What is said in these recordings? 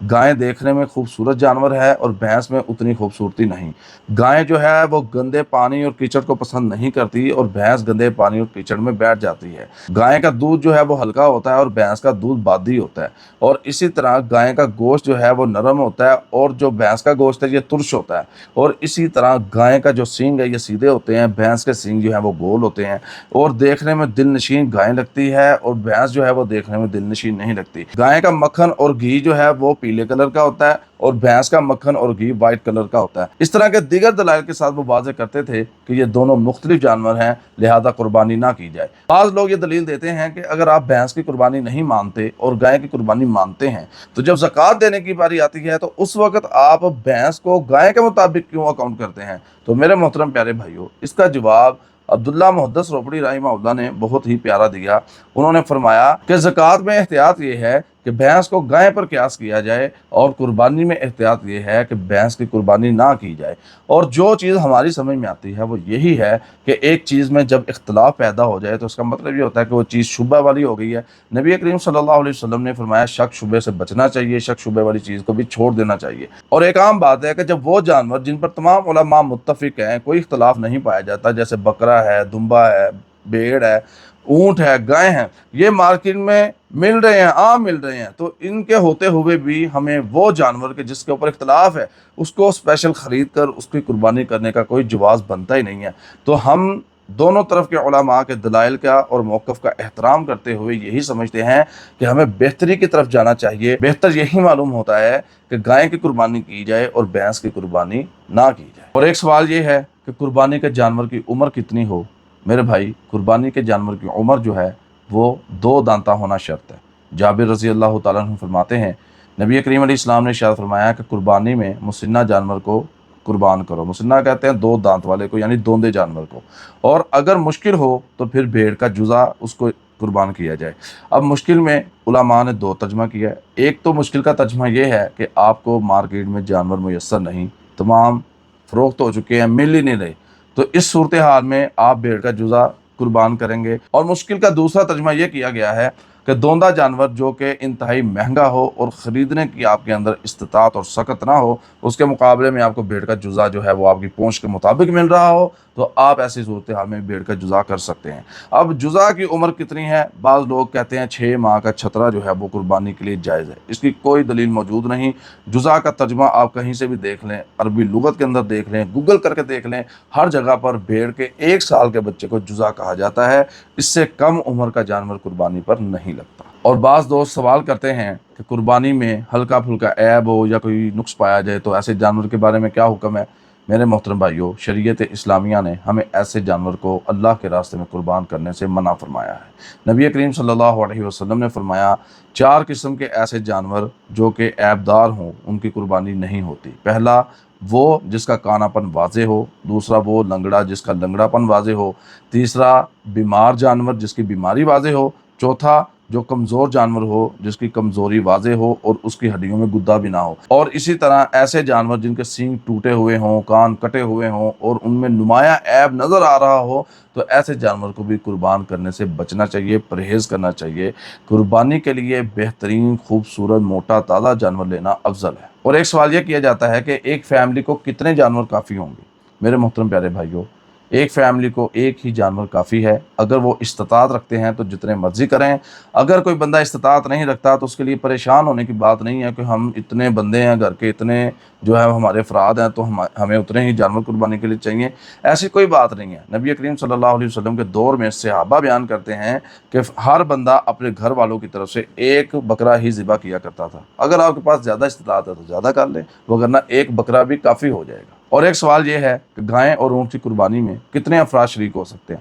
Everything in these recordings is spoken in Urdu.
گائیں دیکھنے میں خوبصورت جانور ہے اور بھینس میں اتنی خوبصورتی نہیں۔ گائیں جو ہے وہ گندے پانی اور کیچڑ کو پسند نہیں کرتی اور بھینس گندے پانی اور کیچڑ میں بیٹھ جاتی ہے۔ گائیں کا دودھ جو ہے وہ ہلکا ہوتا ہے اور بھینس کا دودھ بادی ہوتا ہے، اور اسی طرح گائیں کا گوشت جو ہے وہ نرم ہوتا ہے اور جو بھینس کا گوشت ہے یہ ترش ہوتا ہے، اور اسی طرح گائیں کا جو سینگ ہے یہ سیدھے ہوتے ہیں، بھینس کے سینگ جو ہیں وہ گول ہوتے ہیں، اور دیکھنے میں دل نشین گائیں لگتی ہے اور بھینس جو ہے وہ دیکھنے میں دل نشین نہیں لگتی۔ گائیں کا مکھن اور گھی جو ہے وہ پیلے کلر کا ہوتا ہے اور بھینس کا مکھن اور گھی وائٹ کلر کا ہوتا ہے۔ اس طرح کے دیگر دلائل کے ساتھ وہ واضح کرتے تھے کہ یہ دونوں مختلف جانور ہیں، لہذا قربانی نہ کی جائے۔ بعض لوگ یہ دلیل دیتے ہیں کہ اگر آپ بھینس کی قربانی نہیں مانتے اور گائے کی قربانی مانتے ہیں تو جب زکوٰۃ دینے کی باری آتی ہے تو اس وقت آپ بھینس کو گائے کے مطابق کیوں اکاؤنٹ کرتے ہیں؟ تو میرے محترم پیارے بھائیوں، اس کا جواب عبداللہ محدث روپڑی رحمہ اللہ نے بہت ہی پیارا دیا۔ انہوں نے فرمایا کہ زکوٰۃ میں احتیاط یہ ہے کہ بھینس کو گائے پر قیاس کیا جائے، اور قربانی میں احتیاط یہ ہے کہ بھینس کی قربانی نہ کی جائے۔ اور جو چیز ہماری سمجھ میں آتی ہے وہ یہی ہے کہ ایک چیز میں جب اختلاف پیدا ہو جائے تو اس کا مطلب یہ ہوتا ہے کہ وہ چیز شبہ والی ہو گئی ہے۔ نبی کریم صلی اللہ علیہ وسلم نے فرمایا شک شبے سے بچنا چاہیے، شک شبے والی چیز کو بھی چھوڑ دینا چاہیے۔ اور ایک عام بات ہے کہ جب وہ جانور جن پر تمام علماء متفق ہیں، کوئی اختلاف نہیں پایا جاتا، جیسے بکرا ہے، دمبا ہے، بھیڑ ہے، اونٹ ہے، گائے ہیں، یہ مارکیٹ میں مل رہے ہیں، عام مل رہے ہیں، تو ان کے ہوتے ہوئے بھی ہمیں وہ جانور کے جس کے اوپر اختلاف ہے اس کو اسپیشل خرید کر اس کی قربانی کرنے کا کوئی جواز بنتا ہی نہیں ہے۔ تو ہم دونوں طرف کے علماء کے دلائل کا اور موقف کا احترام کرتے ہوئے یہی سمجھتے ہیں کہ ہمیں بہتری کی طرف جانا چاہیے۔ بہتر یہی معلوم ہوتا ہے کہ گائے کی قربانی کی جائے اور بھینس کی قربانی نہ کی جائے۔ اور ایک سوال یہ ہے کہ قربانی کے جانور کی عمر کتنی ہو؟ میرے بھائی، قربانی کے جانور کی عمر جو ہے وہ 2 دانتہ ہونا شرط ہے۔ جابر رضی اللہ تعالیٰ عنہ فرماتے ہیں نبی کریم علیہ السلام نے ارشاد فرمایا کہ قربانی میں مسنہ جانور کو قربان کرو۔ مسنہ کہتے ہیں 2 دانت والے کو، یعنی دوندے جانور کو، اور اگر مشکل ہو تو پھر بھیڑ کا جزا اس کو قربان کیا جائے۔ اب مشکل میں علماء نے 2 ترجمہ کیا ہے۔ ایک تو مشکل کا ترجمہ یہ ہے کہ آپ کو مارکیٹ میں جانور میسر نہیں، تمام فروخت ہو چکے ہیں، مل ہی نہیں رہے، تو اس صورتحال میں آپ بھیڑ کا جزا قربان کریں گے۔ اور مشکل کا دوسرا ترجمہ یہ کیا گیا ہے کہ دوندہ جانور جو کہ انتہائی مہنگا ہو اور خریدنے کی آپ کے اندر استطاعت اور سخت نہ ہو، اس کے مقابلے میں آپ کو بھیڑ کا جزا جو ہے وہ آپ کی پہنچ کے مطابق مل رہا ہو، تو آپ ایسی صورتحال میں بھیڑ کا جزا کر سکتے ہیں۔ اب جزا کی عمر کتنی ہے؟ بعض لوگ کہتے ہیں 6 ماہ کا چھترا جو ہے وہ قربانی کے لیے جائز ہے۔ اس کی کوئی دلیل موجود نہیں۔ جزا کا ترجمہ آپ کہیں سے بھی دیکھ لیں، عربی لغت کے اندر دیکھ لیں، گوگل کر کے دیکھ لیں، ہر جگہ پر بھیڑ کے 1 سال کے بچے کو جزا کہا جاتا ہے۔ اس سے کم عمر کا جانور قربانی پر نہیں لگتا۔ اور بعض دوست سوال کرتے ہیں کہ قربانی میں ہلکا پھلکا عیب ہو یا کوئی نقص پایا جائے تو ایسے جانور کے بارے میں کیا حکم ہے؟ میرے محترم بھائیوں، شریعت اسلامیہ نے ہمیں ایسے جانور کو اللہ کے راستے میں قربان کرنے سے منع فرمایا ہے۔ نبی کریم صلی اللہ علیہ وسلم نے فرمایا 4 قسم کے ایسے جانور جو کہ عیب دار ہوں ان کی قربانی نہیں ہوتی۔ پہلا، وہ جس کا کانا پن واضح ہو۔ دوسرا، وہ لنگڑا جس کا لنگڑا پن واضح ہو۔ تیسرا، بیمار جانور جس کی بیماری واضح ہو۔ چوتھا، جو کمزور جانور ہو جس کی کمزوری واضح ہو اور اس کی ہڈیوں میں گدا بھی نہ ہو۔ اور اسی طرح ایسے جانور جن کے سینگ ٹوٹے ہوئے ہوں، کان کٹے ہوئے ہوں اور ان میں نمایاں عیب نظر آ رہا ہو، تو ایسے جانور کو بھی قربان کرنے سے بچنا چاہیے، پرہیز کرنا چاہیے۔ قربانی کے لیے بہترین، خوبصورت، موٹا تازہ جانور لینا افضل ہے۔ اور ایک سوال یہ کیا جاتا ہے کہ ایک فیملی کو کتنے جانور کافی ہوں گے؟ میرے محترم پیارے بھائیوں، ایک فیملی کو ایک ہی جانور کافی ہے۔ اگر وہ استطاعت رکھتے ہیں تو جتنے مرضی کریں، اگر کوئی بندہ استطاعت نہیں رکھتا تو اس کے لیے پریشان ہونے کی بات نہیں ہے کہ ہم اتنے بندے ہیں، گھر کے اتنے جو ہے ہمارے افراد ہیں تو ہمیں اتنے ہی جانور قربانی کے لیے چاہیے، ایسی کوئی بات نہیں ہے۔ نبی کریم صلی اللہ علیہ وسلم کے دور میں صحابہ بیان کرتے ہیں کہ ہر بندہ اپنے گھر والوں کی طرف سے 1 بکرا ہی ذبح کیا کرتا تھا۔ اگر آپ کے پاس زیادہ استطاعت ہے تو زیادہ کر لیں، وگرنہ 1 بکرا بھی کافی ہو جائے گا۔ اور ایک سوال یہ ہے کہ گائیں اور اونٹ کی قربانی میں کتنے افراد شریک ہو سکتے ہیں؟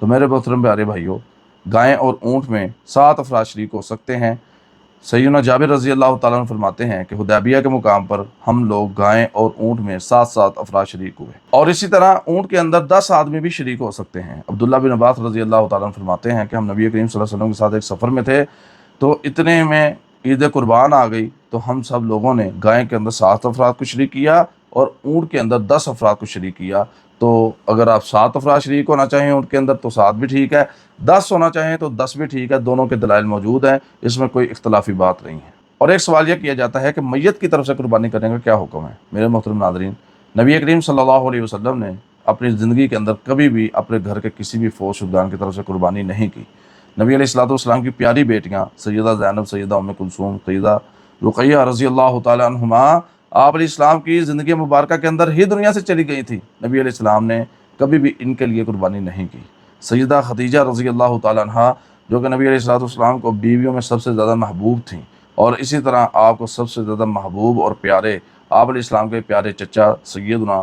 تو میرے محترم پیارے بھائیوں، گائیں اور اونٹ میں 7 افراد شریک ہو سکتے ہیں۔ سیدنا جابر رضی اللہ تعالیٰ عنہ فرماتے ہیں کہ حدیبیہ کے مقام پر ہم لوگ گائیں اور اونٹ میں 7 افراد شریک ہوئے، اور اسی طرح اونٹ کے اندر 10 آدمی بھی شریک ہو سکتے ہیں۔ عبداللہ بن عباس رضی اللہ تعالیٰ عنہ فرماتے ہیں کہ ہم نبی کریم صلی اللہ علیہ وسلم کے ساتھ ایک سفر میں تھے، تو اتنے میں عید قربان آ گئی، تو ہم سب لوگوں نے گائیں کے اندر 7 افراد کو شریک کیا اور اونٹ کے اندر 10 افراد کو شریک کیا۔ تو اگر آپ 7 افراد شریک ہونا چاہیں اونٹ کے اندر تو 7 بھی ٹھیک ہے، 10 ہونا چاہیں تو 10 بھی ٹھیک ہے، دونوں کے دلائل موجود ہیں، اس میں کوئی اختلافی بات نہیں ہے۔ اور ایک سوال یہ کیا جاتا ہے کہ میت کی طرف سے قربانی کرنے کا کیا حکم ہے؟ میرے محترم ناظرین، نبی کریم صلی اللہ علیہ وسلم نے اپنی زندگی کے اندر کبھی بھی اپنے گھر کے کسی بھی فوت شدگان کی طرف سے قربانی نہیں کی۔ نبی علیہ الصلوۃ والسلام کی پیاری بیٹیاں سیدہ زینب، سیدہ ام کلثوم، سیدہ رقیہ رضی اللہ تعالی عنہما آپ علیہ السلام کی زندگی مبارکہ کے اندر ہی دنیا سے چلی گئی تھی۔ نبی علیہ السلام نے کبھی بھی ان کے لیے قربانی نہیں کی۔ سیدہ خدیجہ رضی اللہ تعالی عنہا جو کہ نبی علیہ الصلوۃ والسلام کو بیویوں میں سب سے زیادہ محبوب تھیں، اور اسی طرح آپ کو سب سے زیادہ محبوب اور پیارے آپ علیہ السلام کے پیارے چچا سیدنا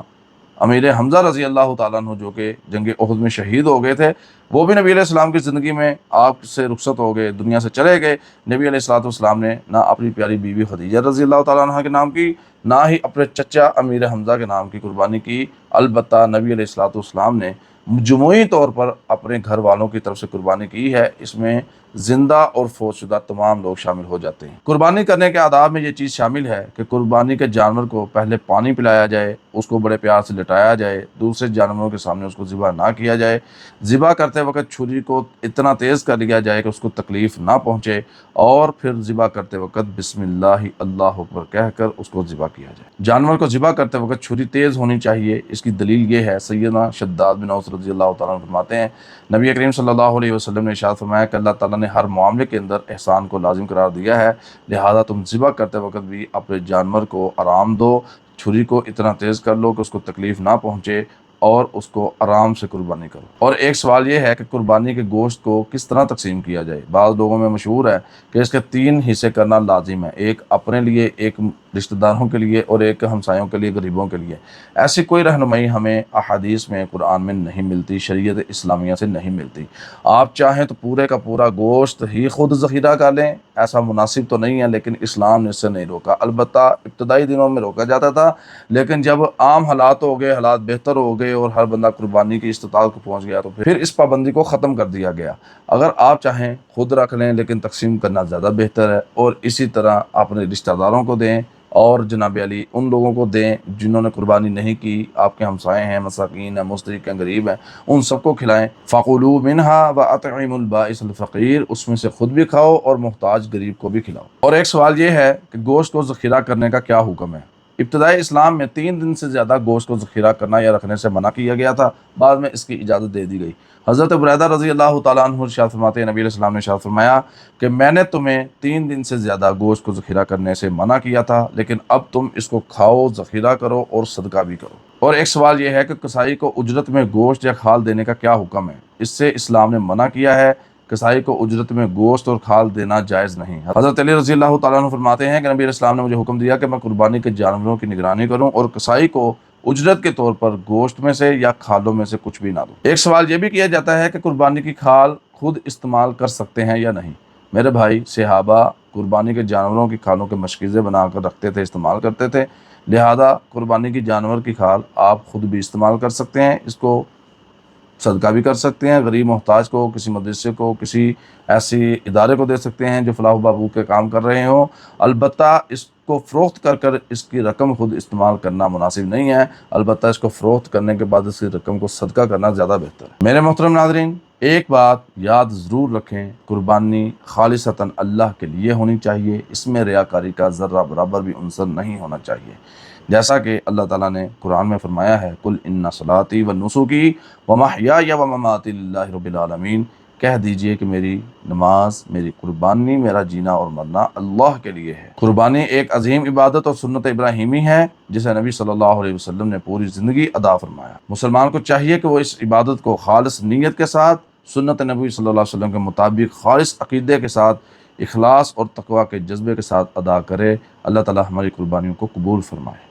امیر حمزہ رضی اللہ تعالیٰ عنہ جو کہ جنگ احد میں شہید ہو گئے تھے، وہ بھی نبی علیہ السلام کی زندگی میں آپ سے رخصت ہو گئے، دنیا سے چلے گئے۔ نبی علیہ الصلوۃ والسلام نے نہ اپنی پیاری بیوی خدیجہ رضی اللہ تعالیٰ عنہ کے نام کی، نہ ہی اپنے چچا امیر حمزہ کے نام کی قربانی کی۔ البتہ نبی علیہ الصلوۃ والسلام نے جموعی طور پر اپنے گھر والوں کی طرف سے قربانی کی ہے۔ اس میں زندہ اور فوت شدہ تمام لوگ شامل ہو جاتے ہیں۔ قربانی کرنے کے آداب میں یہ چیز شامل ہے کہ قربانی کے جانور کو پہلے پانی پلایا جائے، اس کو بڑے پیار سے لٹایا جائے، دوسرے جانوروں کے سامنے اس کو ذبح نہ کیا جائے، ذبح کرتے وقت چھری کو اتنا تیز کر لیا جائے کہ اس کو تکلیف نہ پہنچے، اور پھر ذبح کرتے وقت بسم اللہ اللہ اکبر کہہ کر اس کو ذبح کیا جائے۔ جانور کو ذبح کرتے وقت چھری تیز ہونی چاہیے۔ اس کی دلیل یہ ہے، سیدنا شداد بن اوس رضی اللہ تعالیٰ عنہ فرماتے ہیں، نبی کریم صلی اللہ علیہ وسلم نے ارشاد فرمایا کہ اللہ تعالیٰ نے ہر معاملے کے اندر احسان کو لازم قرار دیا ہے، لہذا تم ذبح کرتے وقت بھی اپنے جانور کو آرام دو، چھری کو اتنا تیز کر لو کہ اس کو تکلیف نہ پہنچے، اور اس کو آرام سے قربانی کرو۔ اور ایک سوال یہ ہے کہ قربانی کے گوشت کو کس طرح تقسیم کیا جائے؟ بعض لوگوں میں مشہور ہے کہ اس کے 3 حصے کرنا لازم ہے، ایک اپنے لیے، ایک رشتہ داروں کے لیے، اور ایک ہمسایوں کے لیے، غریبوں کے لیے۔ ایسی کوئی رہنمائی ہمیں احادیث میں، قرآن میں نہیں ملتی، شریعت اسلامیہ سے نہیں ملتی۔ آپ چاہیں تو پورے کا پورا گوشت ہی خود ذخیرہ کر لیں، ایسا مناسب تو نہیں ہے، لیکن اسلام نے اس سے نہیں روکا۔ البتہ ابتدائی دنوں میں روکا جاتا تھا، لیکن جب عام حالات ہو گئے، حالات بہتر ہو گئے اور ہر بندہ قربانی کی استطاعت کو پہنچ گیا، تو پھر اس پابندی کو ختم کر دیا گیا۔ اگر آپ چاہیں خود رکھ لیں، لیکن تقسیم کرنا زیادہ بہتر ہے، اور اسی طرح اپنے رشتہ داروں کو دیں، اور جناب علی ان لوگوں کو دیں جنہوں نے قربانی نہیں کی، آپ کے ہمسائے ہیں، مساکین ہیں، مستحق ہیں، غریب ہیں، ان سب کو کھلائیں۔ فَقُولُوا مِنْهَا وَأَطْعِمُوا الْبَائِسَ الْفَقِيرَ، اس میں سے خود بھی کھاؤ اور محتاج غریب کو بھی کھلاؤ۔ اور ایک سوال یہ ہے کہ گوشت کو ذخیرہ کرنے کا کیا حکم ہے؟ ابتدائی اسلام میں 3 دن سے زیادہ گوشت کو ذخیرہ کرنا یا رکھنے سے منع کیا گیا تھا، بعد میں اس کی اجازت دے دی گئی۔ حضرت بریدہ رضی اللہ تعالیٰ عنہ ارشاد فرماتے ہیں، نبی علیہ السلام نے ارشاد فرمایا کہ میں نے تمہیں 3 دن سے زیادہ گوشت کو ذخیرہ کرنے سے منع کیا تھا، لیکن اب تم اس کو کھاؤ، ذخیرہ کرو اور صدقہ بھی کرو۔ اور ایک سوال یہ ہے کہ قصائی کو اجرت میں گوشت یا کھال دینے کا کیا حکم ہے؟ اس سے اسلام نے منع کیا ہے۔ قصائی کو اجرت میں گوشت اور کھال دینا جائز نہیں۔ حضرت علی رضی اللہ تعالیٰ عنہ فرماتے ہیں کہ نبی علیہ السلام نے مجھے حکم دیا کہ میں قربانی کے جانوروں کی نگرانی کروں اور قصائی کو اجرت کے طور پر گوشت میں سے یا کھالوں میں سے کچھ بھی نہ دوں۔ ایک سوال یہ بھی کیا جاتا ہے کہ قربانی کی کھال خود استعمال کر سکتے ہیں یا نہیں؟ میرے بھائی، صحابہ قربانی کے جانوروں کی کھالوں کے مشکیزیں بنا کر رکھتے تھے، استعمال کرتے تھے، لہذا قربانی کی جانور کی کھال آپ خود بھی استعمال کر سکتے ہیں، اس کو صدقہ بھی کر سکتے ہیں، غریب محتاج کو، کسی مدرسے کو، کسی ایسی ادارے کو دے سکتے ہیں جو فلاح و بہبود کے کام کر رہے ہوں۔ البتہ اس کو فروخت کر اس کی رقم خود استعمال کرنا مناسب نہیں ہے، البتہ اس کو فروخت کرنے کے بعد اس کی رقم کو صدقہ کرنا زیادہ بہتر ہے۔ میرے محترم ناظرین، ایک بات یاد ضرور رکھیں، قربانی خالصتاً اللہ کے لیے ہونی چاہیے، اس میں ریاکاری کا ذرہ برابر بھی عنصر نہیں ہونا چاہیے۔ جیسا کہ اللہ تعالیٰ نے قرآن میں فرمایا ہے، قُلْ إِنَّ صَلَاتِي وَنُسُكِي وَمَحْيَايَ وَمَمَاتِي لِلَّهِ رَبِّ الْعَالَمِينَ، کہہ دیجئے کہ میری نماز، میری قربانی، میرا جینا اور مرنا اللہ کے لیے ہے۔ قربانی ایک عظیم عبادت اور سنت ابراہیمی ہے جسے نبی صلی اللہ علیہ وسلم نے پوری زندگی ادا فرمایا۔ مسلمان کو چاہیے کہ وہ اس عبادت کو خالص نیت کے ساتھ، سنت نبی صلی اللہ علیہ وسلم کے مطابق خالص عقیدے کے ساتھ، اخلاص اور تقوی کے جذبے کے ساتھ ادا کرے۔ اللہ تعالی ہماری قربانیوں کو قبول فرمائے۔